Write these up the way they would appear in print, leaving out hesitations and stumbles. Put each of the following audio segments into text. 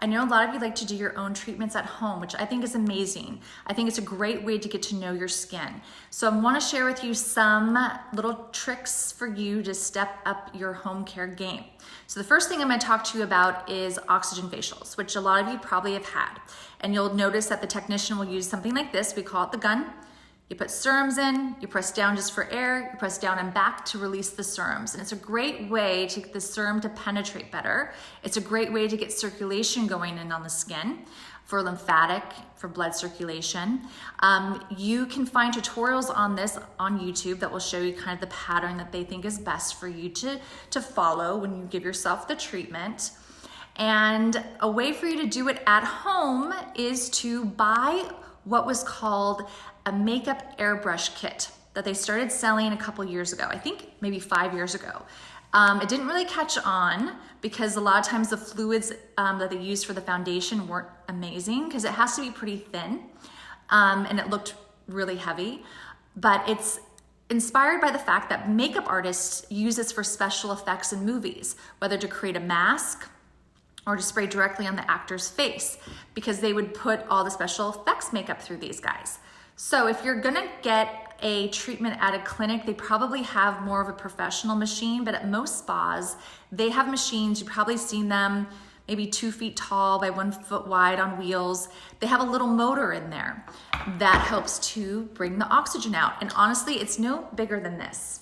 I know a lot of you like to do your own treatments at home, which I think is amazing. I think it's a great way to get to know your skin. So I want to share with you some little tricks for you to step up your home care game. So the first thing I'm going to talk to you about is oxygen facials, which a lot of you probably have had. And you'll notice that the technician will use something like this. We call it the gun. You put serums in, you press down just for air, you press down and back to release the serums. And it's a great way to get the serum to penetrate better. It's a great way to get circulation going in on the skin for lymphatic, for blood circulation. You can find tutorials on this on YouTube that will show you kind of the pattern that they think is best for you to follow when you give yourself the treatment. And a way for you to do it at home is to buy what was called a makeup airbrush kit that they started selling a couple years ago. I think maybe 5 years ago. It didn't really catch on because a lot of times the fluids that they used for the foundation weren't amazing because it has to be pretty thin and it looked really heavy. But it's inspired by the fact that makeup artists use this for special effects in movies, whether to create a mask or to spray directly on the actor's face, because they would put all the special effects makeup through these guys. So if you're gonna get a treatment at a clinic, they probably have more of a professional machine, but at most spas, they have machines, you've probably seen them, maybe 2 feet tall by 1 foot wide on wheels. They have a little motor in there that helps to bring the oxygen out. And honestly, it's no bigger than this.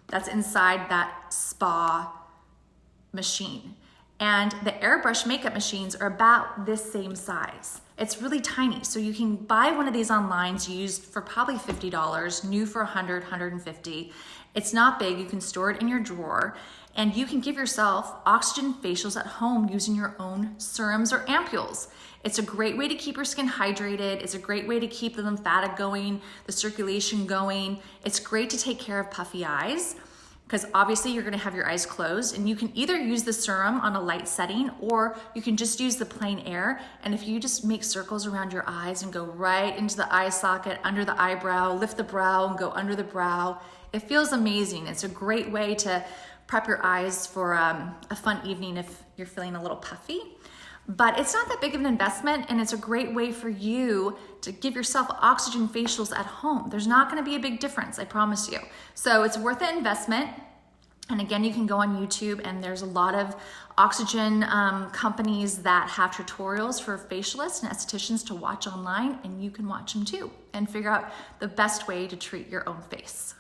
That's inside that spa machine. And the airbrush makeup machines are about this same size. It's really tiny. So you can buy one of these online used for probably $50, new for $100, $150. It's not big, you can store it in your drawer, and you can give yourself oxygen facials at home using your own serums or ampules. It's a great way to keep your skin hydrated. It's a great way to keep the lymphatic going, the circulation going. It's great to take care of puffy eyes, because obviously you're gonna have your eyes closed, and you can either use the serum on a light setting or you can just use the plain air. And if you just make circles around your eyes and go right into the eye socket, under the eyebrow, lift the brow and go under the brow, it feels amazing. It's a great way to prep your eyes for a fun evening if you're feeling a little puffy. But it's not that big of an investment, and it's a great way for you to give yourself oxygen facials at home. There's not gonna be a big difference, I promise you. So it's worth the investment. And again, you can go on YouTube, and there's a lot of oxygen companies that have tutorials for facialists and estheticians to watch online, and you can watch them too and figure out the best way to treat your own face.